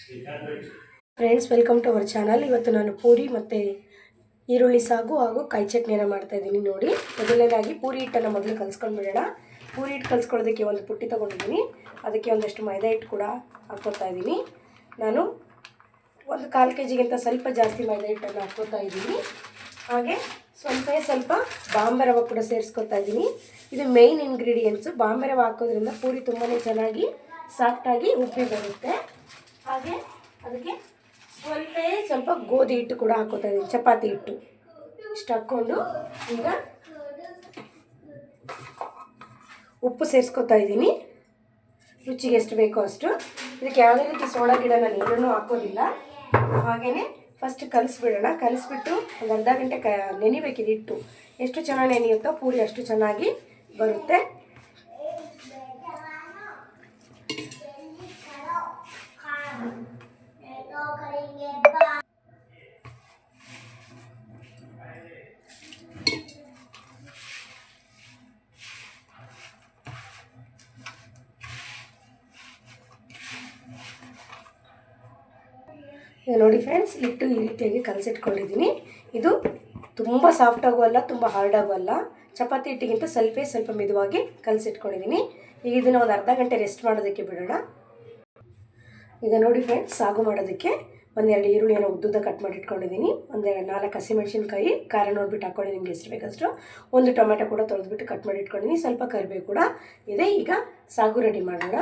Friends, welcome to our channel. ಇವತ್ತು ನಾನು ಪೂರಿ ಮತ್ತು ಈರುಳ್ಳಿ ಸಾಗು ಹಾಗೂ ಕಾಯಿ ಚಟ್ನಿಯನ್ನು ಮಾಡ್ತಾಯಿದ್ದೀನಿ. ನೋಡಿ, ಮೊದಲನೇದಾಗಿ ಪೂರಿ ಹಿಟ್ಟನ್ನು ಮೊದಲು ಕಲಿಸ್ಕೊಂಡ್ಬಿಡೋಣ. ಪೂರಿ ಹಿಟ್ಟು ಕಲಿಸ್ಕೊಳ್ಳೋದಕ್ಕೆ ಒಂದು ಪುಟ್ಟಿ ತೊಗೊಂಡಿದ್ದೀನಿ. ಅದಕ್ಕೆ ಒಂದಷ್ಟು ಮೈದಾ ಹಿಟ್ಟು ಕೂಡ ಹಾಕ್ಕೊತಾ ಇದ್ದೀನಿ. ನಾನು ಒಂದು 1/4 kg ಸ್ವಲ್ಪ ಜಾಸ್ತಿ ಮೈದಾ ಹಿಟ್ಟನ್ನು ಹಾಕ್ಕೊತಾ ಇದ್ದೀನಿ. ಹಾಗೆ ಸ್ವಲ್ಪ ಬಾಂಬೆ ರವೆ ಕೂಡ ಸೇರಿಸ್ಕೊತಾ ಇದ್ದೀನಿ. ಇದು ಮೇಯ್ನ್ ಇಂಗ್ರೀಡಿಯೆಂಟ್ಸು. ಬಾಂಬೆ ರವೆ ಹಾಕೋದ್ರಿಂದ ಪೂರಿ ತುಂಬಾ ಚೆನ್ನಾಗಿ ಸಾಫ್ಟಾಗಿ ಉಬ್ಬಿ ಬರುತ್ತೆ. ಹಾಗೆ ಅದಕ್ಕೆ ಸ್ವಲ್ಪ ಗೋಧಿ ಹಿಟ್ಟು ಕೂಡ ಹಾಕೋತಾ ಇದ್ದೀನಿ, ಚಪಾತಿ ಹಿಟ್ಟು. ಇಷ್ಟು ಹಾಕ್ಕೊಂಡು ಈಗ ಉಪ್ಪು ಸೇರಿಸ್ಕೊತಾ ಇದ್ದೀನಿ, ರುಚಿಗೆ ಎಷ್ಟು ಬೇಕೋ ಅಷ್ಟು. ಇದಕ್ಕೆ ಯಾವುದೇ ರೀತಿ ಸೋಡಾ ಗಿಡ ನಾನು ಏನೂ ಹಾಕೋದಿಲ್ಲ. ಹಾಗೆಯೇ ಫಸ್ಟ್ ಕಲಿಸ್ಬಿಡೋಣ. ಕಲಿಸ್ಬಿಟ್ಟು ಒಂದು ಅರ್ಧ ಗಂಟೆ ನೆನಿಬೇಕಿದೆ ಹಿಟ್ಟು. ಎಷ್ಟು ಚೆನ್ನಾಗಿ ನೆನೆಯುತ್ತೋ ಪೂರಿ ಅಷ್ಟು ಚೆನ್ನಾಗಿ ಬರುತ್ತೆ. ನೋಡಿ ಫ್ರೆಂಡ್ಸ್, ಹಿಟ್ಟು ಈ ರೀತಿಯಾಗಿ ಕಲಸಿಟ್ಕೊಂಡಿದ್ದೀನಿ. ಇದು ತುಂಬ ಸಾಫ್ಟಾಗೂ ಅಲ್ಲ, ತುಂಬ ಹಾರ್ಡಾಗೂ ಅಲ್ಲ. ಚಪಾತಿ ಹಿಟ್ಟಿಗಿಂತ ಸ್ವಲ್ಪ ಮಿದುವಾಗಿ ಕಲಸಿಟ್ಕೊಂಡಿದ್ದೀನಿ. ಈಗ ಇದನ್ನು ಒಂದು ಅರ್ಧ ಗಂಟೆ ರೆಸ್ಟ್ ಮಾಡೋದಕ್ಕೆ ಬಿಡೋಣ. ಈಗ ನೋಡಿ ಫ್ರೆಂಡ್ಸ್, ಸಾಗು ಮಾಡೋದಕ್ಕೆ 1-2 ಈರುಳ್ಳಿಯನ್ನು ಉದ್ದುದ್ದ ಕಟ್ ಮಾಡಿ ಇಟ್ಕೊಂಡಿದ್ದೀನಿ. 4 ಹಸಿಮೆಣಸಿನ್ಕಾಯಿ ಖಾರ ನೋಡಿಬಿಟ್ಟು ಹಾಕ್ಕೊಳ್ಳಿ, ನಿಮ್ಗೆ ಎಷ್ಟು ಬೇಕಷ್ಟು. 1 ಟೊಮೆಟೊ ಕೂಡ ತೊಳೆದ್ಬಿಟ್ಟು ಕಟ್ ಮಾಡಿ ಇಟ್ಕೊಂಡಿದ್ದೀನಿ. ಸ್ವಲ್ಪ ಕರಿಬೇವು ಕೂಡ ಇದೆ. ಈಗ ಸಾಗು ರೆಡಿ ಮಾಡೋಣ.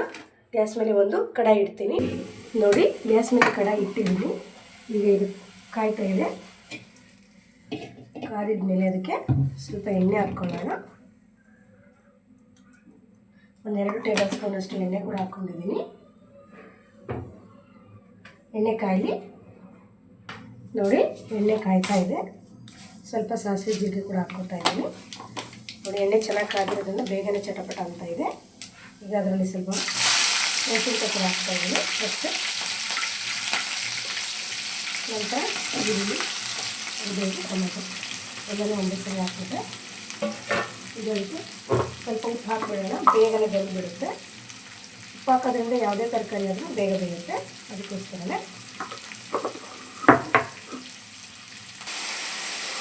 ಗ್ಯಾಸ್ ಮೇಲೆ ಒಂದು ಕಡಾಯಿ ಇಡ್ತೀನಿ. ನೋಡಿ, ಗ್ಯಾಸ್ ಮೇಲೆ ಕಡಾಯಿ ಇಟ್ಟಿದ್ದೀನಿ. ಈಗ ಇದು ಕಾಯ್ತಾ ಇದೆ. ಕಾದಿದ ಮೇಲೆ ಅದಕ್ಕೆ ಸ್ವಲ್ಪ ಎಣ್ಣೆ ಹಾಕ್ಕೊಳ್ಳೋಣ. 1-2 ಟೇಬಲ್ ಸ್ಪೂನ್ ಅಷ್ಟು ಎಣ್ಣೆ ಕೂಡ ಹಾಕ್ಕೊಂಡಿದ್ದೀನಿ. ಎಣ್ಣೆ ಕಾಯಲಿ. ನೋಡಿ, ಎಣ್ಣೆ ಕಾಯ್ತಾ ಇದೆ. ಸ್ವಲ್ಪ ಸಾಸಿವೆ ಜೀರಿಗೆ ಕೂಡ ಹಾಕ್ಕೊತಾ ಇದ್ದೀನಿ. ನೋಡಿ, ಎಣ್ಣೆ ಚೆನ್ನಾಗಿ ಕಾದಿರೋದ್ರಿಂದ ಬೇಗನೆ ಚಟಪಟ ಅಂತ ಇದೆ. ಈಗ ಅದರಲ್ಲಿ ಸ್ವಲ್ಪ ಮೆಣಸಿನ್ಕಾಯಿ ಕೂಡ ಹಾಕ್ತಾಯಿದ್ದೀನಿ ಫಸ್ಟ್. ನಂತರ ಈರುಳ್ಳಿ, ಟೊಮೆಟೊ ಎಲ್ಲನೂ ಒಂದೇ ಸರಿ ಹಾಕ್ಬಿಟ್ಟೆ. ಇದಕ್ಕೆ ಸ್ವಲ್ಪ ಉಪ್ಪು ಹಾಕ್ಬಿಡೋಣ, ಬೇಗನೆ ಬೆಂದುಬಿಡುತ್ತೆ. ಉಪ್ಪು ಹಾಕೋದ್ರಿಂದ ಯಾವುದೇ ತರಕಾರಿ ಆದರೂ ಬೇಗ ಬೇಯುತ್ತೆ. ಅದಕ್ಕೋಸ್ಕರನೇ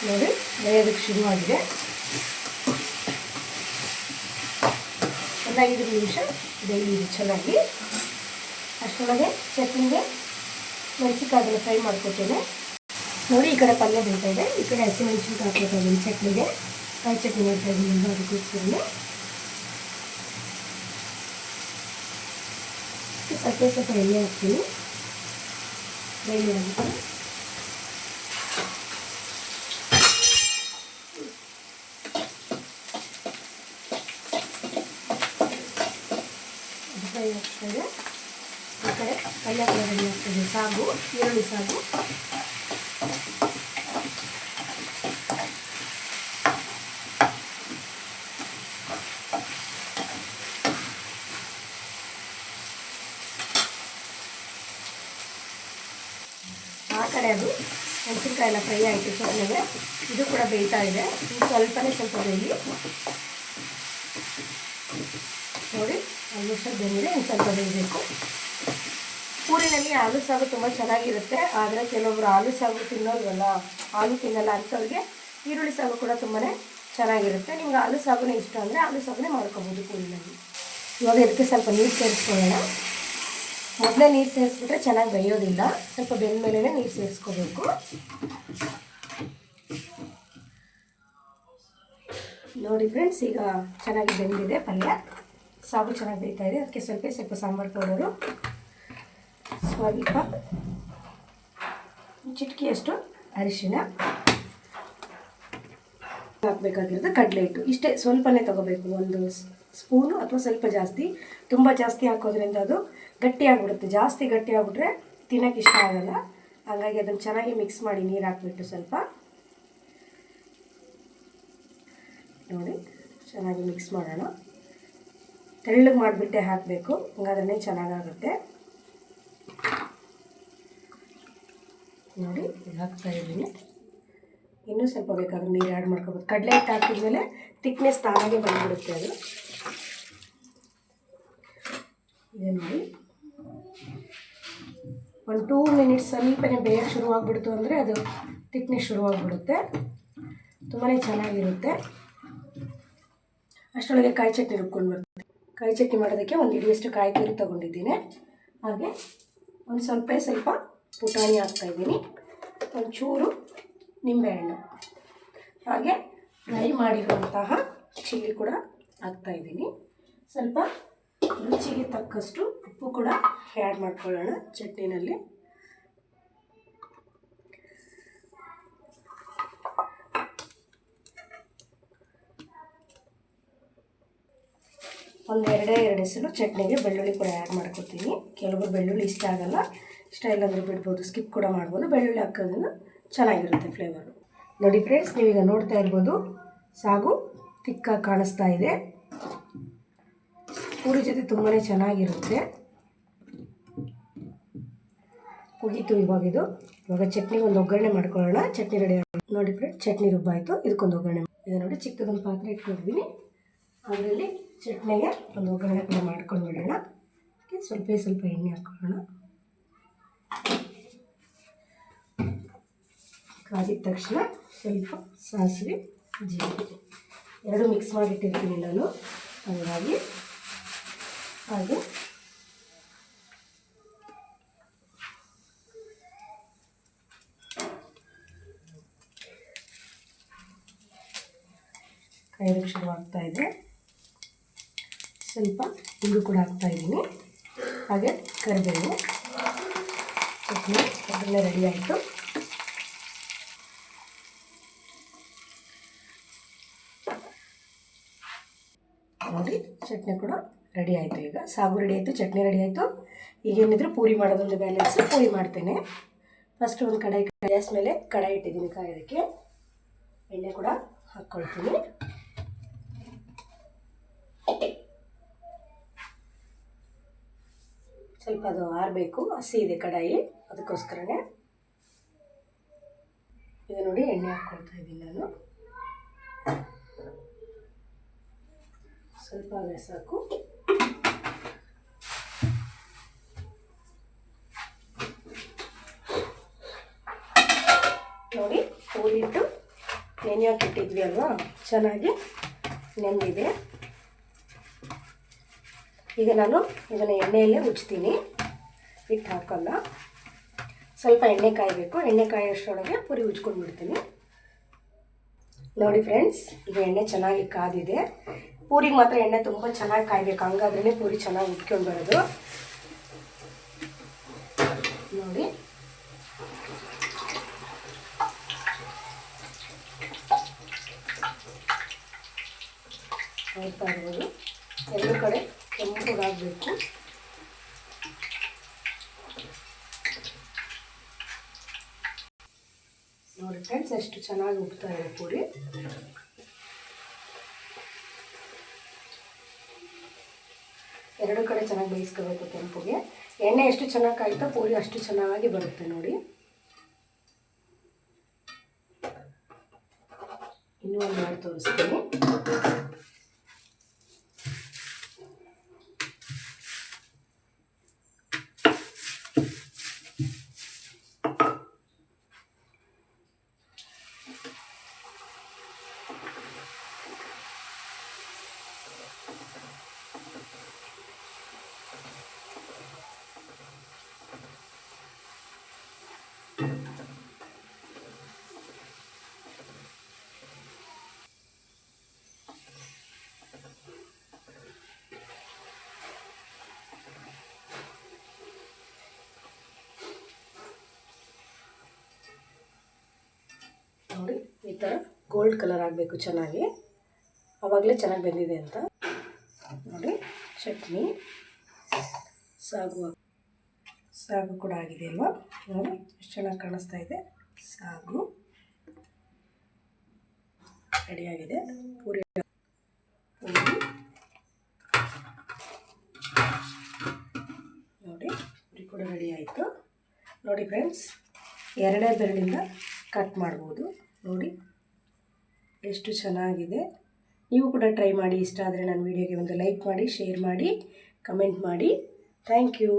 ನೋಡಿ, ಬೇಯೋದಕ್ಕೆ ಶುರುವಾಗಿದೆ. ಒಂದು 5 ನಿಮಿಷ ಬೇಯಿದೆ ಚೆನ್ನಾಗಿ. ಅಷ್ಟರೊಳಗೆ ಚಟ್ನಿಗೆ ಮೆಣಸಿನ್ಕಾಯಿ ಫ್ರೈ ಮಾಡ್ಕೊತೇನೆ. ನೋಡಿ, ಈ ಕಡೆ ಪಲ್ಯ ಬೇಯ್ತಾ ಇದೆ, ಈ ಕಡೆ ಹಸಿಮೆಣಸಿನ್ಕಾಯಿ ಹಾಕ್ಕೊತಾ ಇದ್ದೀನಿ ಚಟ್ನಿಗೆ. ಕಾಯಿ ಚಟ್ನಿ ಮಾಡ್ತಾ ಇದ್ದೀನಿ, ಅದಕ್ಕೋಸ್ಕರನೇ ಸ್ವಲ್ಪ ಎಣ್ಣೆ ಹಾಕ್ತೀನಿ. ಫ್ರೈ ಮಾಡೋದಕ್ಕೆ ಫ್ರೈ ಆಗ್ತಾಯಿದೆ. ಈ ಕಡೆ ಪಲ್ಯ ಕೂಡ ರೆಡಿ ಆಗ್ತದೆ. ಸಾಗು, ಈರುಳ್ಳಿ ಸಾಗು. ಆ ಕಡೆ ಅದು ಮೆಣಸಿನ್ಕಾಯಿ ಎಲ್ಲ ಫ್ರೈ ಆಯಿತು ಚಟ್ನಿಗೆ. ಇದು ಕೂಡ ಬೇಯ್ತಾ ಇದೆ. ಸ್ವಲ್ಪ ಬೇಯಿ. ನೋಡಿ, ಆಲ್ಮೋಸ್ಟ್ ಬೆಂದಿದೆ. ಇನ್ನು ಸ್ವಲ್ಪ ಬೇಯಬೇಕು. ಪೂರಿನಲ್ಲಿ ಆಲೂ ಸಾಗು ತುಂಬ ಚೆನ್ನಾಗಿರುತ್ತೆ. ಆದರೆ ಕೆಲವೊಬ್ರು ಆಲೂ ಸಾಗು ತಿನ್ನೋಲ್ವಲ್ಲ, ಆಲೂ ತಿನ್ನಲ್ಲ ಅಂಥವ್ರಿಗೆ ಈರುಳ್ಳಿ ಸಾಗು ಕೂಡ ತುಂಬಾ ಚೆನ್ನಾಗಿರುತ್ತೆ. ನಿಮ್ಗೆ ಆಲೂ ಸಾಗುನೇ ಇಷ್ಟ ಅಂದರೆ ಆಲೂ ಸಾಗುನೇ ಮಾಡ್ಕೊಬೋದು ಪೂರಿನಲ್ಲಿ. ಇವಾಗ ಇದಕ್ಕೆ ಸ್ವಲ್ಪ ನೀರು ಸೇರಿಸ್ಕೊಳ್ಳೋಣ. ಮೊದಲೇ ನೀರು ಸೇರಿಸ್ಬಿಟ್ರೆ ಚೆನ್ನಾಗಿ ಬೇಯೋದಿಲ್ಲ. ಸ್ವಲ್ಪ ಬೆಂದ ಮೇಲೆ ನೀರು ಸೇರಿಸ್ಕೋಬೇಕು. ನೋಡಿ ಫ್ರೆಂಡ್ಸ್, ಈಗ ಚೆನ್ನಾಗಿ ಬೆಂದಿದೆ ಪಲ್ಯ. ಸಾಗು ಚೆನ್ನಾಗಿ ಬೇಯ್ತಾ ಇದೆ. ಅದಕ್ಕೆ ಸ್ವಲ್ಪ ಸಾಂಬಾರು ಪೌಡರು, ಸ್ವಲ್ಪ ಚಿಟಿಕೆಯಷ್ಟು ಅರಿಶಿಣ ಹಾಕಬೇಕಾಗಿರೋದು. ಕಡಲೆ ಹಿಟ್ಟು ಇಷ್ಟೇ, ಸ್ವಲ್ಪನೇ ತೊಗೋಬೇಕು. 1 ಸ್ಪೂನು ಅಥವಾ ಸ್ವಲ್ಪ ಜಾಸ್ತಿ. ತುಂಬ ಜಾಸ್ತಿ ಹಾಕೋದ್ರಿಂದ ಅದು ಗಟ್ಟಿ ಆಗಿಬಿಡುತ್ತೆ. ಜಾಸ್ತಿ ಗಟ್ಟಿ ಆಗಿಬಿಟ್ರೆ ತಿನ್ನೋಕ್ಕೆ ಇಷ್ಟ ಆಗೋಲ್ಲ. ಹಾಗಾಗಿ ಅದನ್ನು ಚೆನ್ನಾಗಿ ಮಿಕ್ಸ್ ಮಾಡಿ ನೀರು ಹಾಕ್ಬಿಟ್ಟು ಸ್ವಲ್ಪ ನೋಡಿ ಚೆನ್ನಾಗಿ ಮಿಕ್ಸ್ ಮಾಡೋಣ. ತೆಳ್ಳಗೆ ಮಾಡಿಬಿಟ್ಟೆ ಹಾಕಬೇಕು, ಹಂಗಾದ್ರೆ ಚೆನ್ನಾಗಾಗುತ್ತೆ. ನೋಡಿ, ಹಾಕ್ತಾಯಿದ್ದೀನಿ. ಇನ್ನೂ ಸ್ವಲ್ಪ ಬೇಕಾದ್ರೆ ನೀರು ಆ್ಯಡ್ ಮಾಡ್ಕೋಬೋದು. ಕಡಲೆ ಹಿಟ್ಟು ಹಾಕಿದ್ಮೇಲೆ ತಿಕ್ನೆಸ್ ತಾನಾಗೆ ಬಂದುಬಿಡುತ್ತೆ ಅದು. ಇದೆ ನೋಡಿ, ಒಂದು 2 ಮಿನಿಟ್ಸ್ ಸ್ವಲ್ಪನೇ ಬೇಯಕ್ಕೆ ಶುರುವಾಗ್ಬಿಡ್ತು ಅಂದರೆ ಅದು ತಿಕ್ನೆಸ್ ಶುರುವಾಗ್ಬಿಡುತ್ತೆ. ತುಂಬಾ ಚೆನ್ನಾಗಿರುತ್ತೆ. ಅಷ್ಟರೊಳಗೆ ಕಾಯಿ ಚಟ್ನಿ ರುಬ್ಕೊಂಡು ಬರ್ತದೆ. ಕಾಯಿ ಚಟ್ನಿ ಮಾಡೋದಕ್ಕೆ ಒಂದು ಹಿಡಿಯಷ್ಟು ಕಾಯಿ ತುರಿ ತೊಗೊಂಡಿದ್ದೀನಿ. ಹಾಗೆ ಒಂದು ಸ್ವಲ್ಪ ಪುಟಾಣಿ ಹಾಕ್ತಾಯಿದ್ದೀನಿ. ಒಂಚೂರು ನಿಂಬೆಹಣ್ಣು, ಹಾಗೆ ಫ್ರೈ ಮಾಡಿರುವಂತಹ ಚಿಲ್ಲಿ ಕೂಡ ಹಾಕ್ತಾಯಿದ್ದೀನಿ. ಸ್ವಲ್ಪ ರುಚಿಗೆ ತಕ್ಕಷ್ಟು ಉಪ್ಪು ಕೂಡ ಆ್ಯಡ್ ಮಾಡ್ಕೊಳ್ಳೋಣ ಚಟ್ನಿನಲ್ಲಿ. ಒಂದು ಎರಡು ಹೆಸರು ಚಟ್ನಿಗೆ ಬೆಳ್ಳುಳ್ಳಿ ಕೂಡ ಆ್ಯಡ್ ಮಾಡ್ಕೊತೀನಿ. ಕೆಲವರು ಬೆಳ್ಳುಳ್ಳಿ ಇಷ್ಟ ಆಗಲ್ಲ, ಇಷ್ಟ ಇಲ್ಲಾಂದರೆ ಬಿಡ್ಬೋದು, ಸ್ಕಿಪ್ ಕೂಡ ಮಾಡ್ಬೋದು. ಬೆಳ್ಳುಳ್ಳಿ ಹಾಕೋದ್ರಿಂದ ಚೆನ್ನಾಗಿರುತ್ತೆ ಫ್ಲೇವರು. ನೋಡಿ ಫ್ರೆಂಡ್ಸ್, ನೀವೀಗ ನೋಡ್ತಾ ಇರ್ಬೋದು ಸಾಗು ತಿಕ್ಕಾಗಿ ಕಾಣಿಸ್ತಾ ಇದೆ. ಪೂರಿ ಜೊತೆ ತುಂಬಾ ಚೆನ್ನಾಗಿರುತ್ತೆ. ಮುಗೀತು ಇವಾಗ ಚಟ್ನಿಗೆ ಒಂದು ಒಗ್ಗರಣೆ ಮಾಡ್ಕೊಳ್ಳೋಣ. ಚಟ್ನಿ ರೆಡಿ ಆಗಿ ನೋಡಿ ಫ್ರೆಂಡ್ಸ್, ಚಟ್ನಿ ರುಬ್ಬಾಯಿತು. ಇದಕ್ಕೊಂದು ಒಗ್ಗರಣೆ ಈಗ ನೋಡಿ ಚಿಕ್ಕದೊಂದು ಪಾತ್ರೆ ಇಟ್ಕೊಂಡಿದ್ದೀನಿ. ಅದರಲ್ಲಿ ಚಟ್ನಿಗೆ ಒಂದು ಒಗ್ಗರಣೆ ಕೂಡ ಮಾಡ್ಕೊಂಡು ಬಿಡೋಣ. ಸ್ವಲ್ಪ ಎಣ್ಣೆ ಹಾಕ್ಕೊಳ್ಳೋಣ. ಕಾದಿದ ತಕ್ಷಣ ಸ್ವಲ್ಪ ಸಾಸಿವೆ, ಜೀರಿಗೆ ಎರಡು ಮಿಕ್ಸ್ ಮಾಡಿಟ್ಟಿರ್ತೀನಿ ನಾನು, ಹಾಗಾಗಿ ಹಾಗೆ ಕಾಯೋದಕ್ಕೆ ಶುರುವಾಗ್ತಾ ಇದೆ. ಸ್ವಲ್ಪ ಹಿಂಗು ಕೂಡ ಹಾಕ್ತಾಯಿದ್ದೀನಿ. ಹಾಗೆ ಕರಿಬೇವು. ಚಟ್ನಿ ಅದರಲ್ಲೇ ರೆಡಿ ಆಯಿತು. ನೋಡಿ ಚಟ್ನಿ ಕೂಡ ರೆಡಿ ಆಯಿತು. ಈಗ ಸಾಗು ರೆಡಿ ಆಯಿತು, ಚಟ್ನಿ ರೆಡಿ ಆಯಿತು. ಈಗೇನಿದ್ರು ಪೂರಿ ಮಾಡೋದೊಂದು ಬ್ಯಾಲೆನ್ಸ್, ಪೂರಿ ಮಾಡ್ತೇನೆ. ಫಸ್ಟ್ ಒಂದು ಗ್ಯಾಸ್ ಮೇಲೆ ಕಡಾಯಿ ಇಟ್ಟಿದ್ದೀನಿ ಕಾಯೋದಕ್ಕೆ. ಎಣ್ಣೆ ಕೂಡ ಹಾಕ್ಕೊಳ್ತೀನಿ. ಸ್ವಲ್ಪ ಅದು ಆರಬೇಕು, ಹಸಿ ಇದೆ ಕಡಾಯಿ, ಅದಕ್ಕೋಸ್ಕರನೇ. ಈಗ ನೋಡಿ ಎಣ್ಣೆ ಹಾಕ್ಕೊಳ್ತಾ ಇದ್ದೀನಿ ನಾನು. ಸ್ವಲ್ಪ ಆದರೆ ಸಾಕು. ನೋಡಿ ಪೂರಿ ಇಟ್ಟು ನೆನೆಯೋಕೆ ಇಟ್ಟಿದ್ವಿ ಅಲ್ವಾ, ಚೆನ್ನಾಗಿ ನೆಂದಿದೆ. ಈಗ ನಾನು ಇದನ್ನು ಎಣ್ಣೆಯಲ್ಲೇ ಉಜ್ತೀನಿ, ಹಿಟ್ಟು ಹಾಕಲ್ಲ. ಸ್ವಲ್ಪ ಎಣ್ಣೆ ಕಾಯಬೇಕು. ಎಣ್ಣೆ ಕಾಯೋಷ್ಟರೊಳಗೆ ಪೂರಿ ಉಜ್ಕೊಂಡು ಬಿಡ್ತೀನಿ. ನೋಡಿ ಫ್ರೆಂಡ್ಸ್, ಈಗ ಎಣ್ಣೆ ಚೆನ್ನಾಗಿ ಕಾದಿದೆ. ಪೂರಿಗೆ ಮಾತ್ರ ಎಣ್ಣೆ ತುಂಬ ಚೆನ್ನಾಗಿ ಕಾಯಬೇಕು, ಹಂಗಾದ್ರೇ ಪೂರಿ ಚೆನ್ನಾಗಿ ಉಟ್ಕೊಂಡು ಬರೋದು. ನೋಡಿ ನೋಡ್ತಾ ಇರ್ಬೋದು, ಎರಡು ಕಡೆ ಕೆಂಪುಗಾಗಬೇಕು. ನೋಡಿ ಫ್ರೆಂಡ್ಸ್, ಎಷ್ಟು ಚೆನ್ನಾಗಿ ಉಡ್ತಾ ಇದೆ ಪೂರಿ. ಎರಡು ಕಡೆ ಚೆನ್ನಾಗಿ ಬೇಯಿಸ್ಕೋಬೇಕು ಕೆಂಪುಗೆ. ಎಣ್ಣೆ ಎಷ್ಟು ಚೆನ್ನಾಗಿ ಕಾಯ್ತೋ ಪೂರಿ ಅಷ್ಟು ಚೆನ್ನಾಗಿ ಬರುತ್ತೆ. ನೋಡಿ ಇನ್ನೂ ಒಂದು ಮಾಡಿ ತೋರಿಸ್ತೀನಿ. ನೋಡಿ ಈ ಥರ ಗೋಲ್ಡ್ ಕಲರ್ ಆಗಬೇಕು ಚೆನ್ನಾಗಿ, ಆವಾಗಲೇ ಚೆನ್ನಾಗಿ ಬೆಂದಿದೆ ಅಂತ. ನೋಡಿ ಚಟ್ನಿ ಸಾಗು ಕೂಡ ಆಗಿದೆ ಅಲ್ವಾ. ನೋಡಿ ಎಷ್ಟು ಚೆನ್ನಾಗಿ ಕಾಣಿಸ್ತಾ ಇದೆ. ಸಾಗು ರೆಡಿಯಾಗಿದೆ. ಪೂರಿ ನೋಡಿ ಪೂರಿ ಕೂಡ ರೆಡಿ ಆಯಿತು. ನೋಡಿ ಫ್ರೆಂಡ್ಸ್, ಎರಡೇ ಬೆರಳಿಂದ ಕಟ್ ಮಾಡ್ಬೋದು. ನೋಡಿ ಎಷ್ಟು ಚೆನ್ನಾಗಿದೆ. ನೀವು ಕೂಡ ಟ್ರೈ ಮಾಡಿ. ಇಷ್ಟ ಆದರೆ ನನ್ನ ವಿಡಿಯೋಗೆ ಒಂದು ಲೈಕ್ ಮಾಡಿ, ಶೇರ್ ಮಾಡಿ, ಕಮೆಂಟ್ ಮಾಡಿ. Thank you.